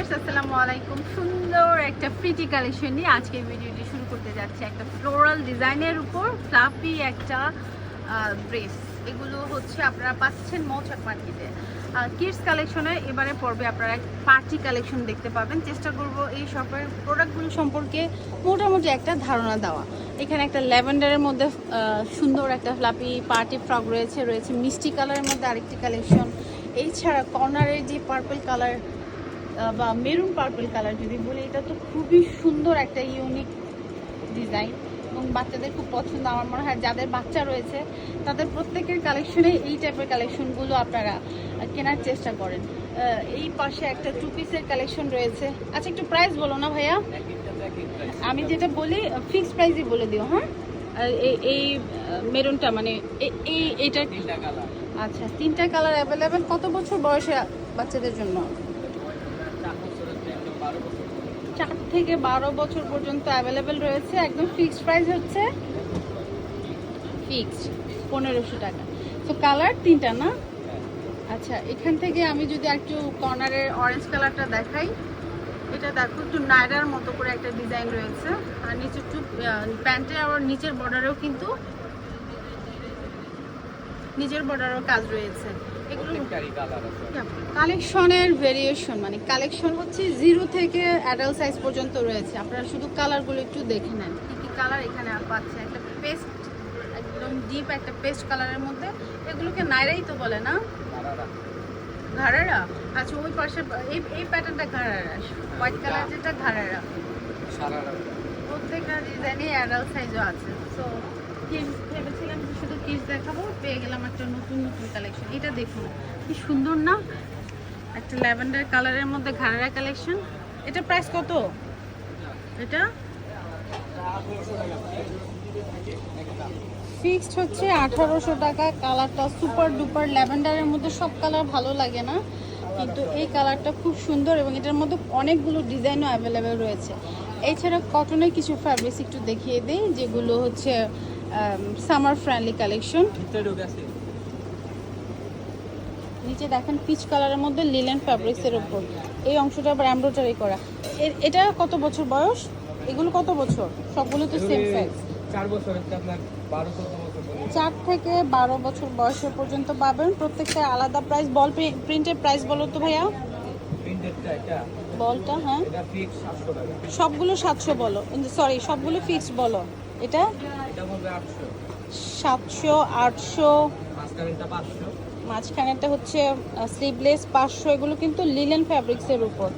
Viewers, আসসালামু আলাইকুম। সুন্দর একটা প্রিটি কালেকশন নিয়ে আজকে ভিডিওটি শুরু করতে যাচ্ছে। একটা ফ্লোরাল ডিজাইনের উপর ফ্লাফি একটা ড্রেস। এগুলো হচ্ছে আপনারা পাচ্ছেন মৌচাক মার্কেটে। কিডস কালেকশনে এবারে পর্বে আপনারা পার্টি কালেকশন দেখতে পাবেন। চেষ্টা করব এই শপের প্রোডাক্টগুলো সম্পর্কে মোটামুটি একটা ধারণা দেওয়া। এখানে একটা ল্যাভেন্ডারের মধ্যে সুন্দর একটা ফ্লাফি পার্টি ফ্রক রয়েছে মিষ্টি কালারের মধ্যে আরেকটি কালেকশন। এছাড়া কর্নারের যে পার্পল কালার বা মেরুন পার্পল কালার যদি বলি, এটা তো খুবই সুন্দর একটা ইউনিক ডিজাইন এবং বাচ্চাদের খুব পছন্দ। আমার মনে হয় যাদের বাচ্চা রয়েছে তাদের প্রত্যেকের কালেকশনে এই টাইপের কালেকশনগুলো আপনারা কেনার চেষ্টা করেন। এই পাশে একটা টু পিসের কালেকশন রয়েছে। আচ্ছা, একটু প্রাইস বলো না ভাইয়া। আমি যেটা বলি ফিক্সড প্রাইসই বলে দিও। হ্যাঁ, এই মেরুনটা মানে এইটা আচ্ছা, 3টা কালার অ্যাভেলেবেল। কত বছর বয়সে বাচ্চাদের জন্য? 4 থেকে 12 বছর পর্যন্ত অ্যাভেলেবেল রয়েছে। একদম ফিক্সড প্রাইস হচ্ছে ফিক্সড 1500 টাকা। তো কালার 3টা না? আচ্ছা, এখান থেকে আমি যদি একটু কর্নারের অরেঞ্জ কালারটা দেখাই, এটা দেখো একটু নাইরার মতো করে একটা ডিজাইন রয়েছে। আর নিচে একটু প্যান্টে আর নিচের বর্ডারেও কিন্তু নিজের বর্ডারও কাজ রয়েছে। এগুলো কালেকশনের ভেরিয়েশন, মানে কালেকশন হচ্ছে 0 থেকে অ্যাডাল্ট সাইজ পর্যন্ত রয়েছে। আপনারা শুধু কালারগুলো একটু দেখে নেন কি কি কালার এখানে পাচ্ছে। একটা পেস্ট, একদম ডিপ একটা পেস্ট কালারের মধ্যে। এগুলোকে নাইরাই তো বলে না, ঘাড়ারা। আচ্ছা, ওই পাশে এই প্যাটার্নটা ঘাড়ারা, হোয়াইট কালার যেটা ঘাড়ারা। প্রত্যেকটা ডিজাইনে অ্যাডাল্ট সাইজও আছে। সো কিডস ভেবেছিলাম যে শুধু কিডস দেখাবো, পেয়ে গেলাম একটা নতুন কালেকশন। এটা দেখুন কি সুন্দর না, একটা ল্যাভেন্ডার কালারের মধ্যে ঘাড়ারা কালেকশন। এটা প্রাইস কত? এটা ফিক্সড হচ্ছে 1800 টাকা। কালারটা সুপার ডুপার ল্যাভেন্ডারের মধ্যে। সব কালার ভালো লাগে না, কিন্তু এই কালারটা খুব সুন্দর এবং এটার মধ্যে অনেকগুলো ডিজাইনও অ্যাভেলেবেল রয়েছে। এছাড়া কটনের কিছু ফ্যাব্রিক্স একটু দেখিয়ে দিই, যেগুলো হচ্ছে সামার ফ্রেন্ডলি কালেকশন। নিচে দেখেন পিচ কালারের মধ্যে লিলেন ফ্যাব্রিক্সের উপর এই অংশটা আবার এমব্রয়ডারি করা। এটা কত বছর বয়স? এগুলো কত বছর? সবগুলো তো সেম সাইজ। 4 বছর হচ্ছে আপনার 12-14 বছর পর্যন্ত। 4 থেকে 12 বছর বয়সের পর্যন্ত পাবেন। প্রত্যেকটা আলাদা প্রাইস। বল প্রিন্টের প্রাইস বলো তো ভাইয়া। প্রিন্টেডটা এটা বলটা হ্যাঁ, এটা ফিক্স 700 টাকা। সবগুলো 700 বলো, সরি সবগুলো ফিক্সড বলো। এটা বলবে 800, 700, 800, মাঝখানেরটা 500, মাঝখানেরটা হচ্ছে স্লিভলেস 500। এগুলো কিন্তু লিলেন ফ্যাব্রিক্সের উপর।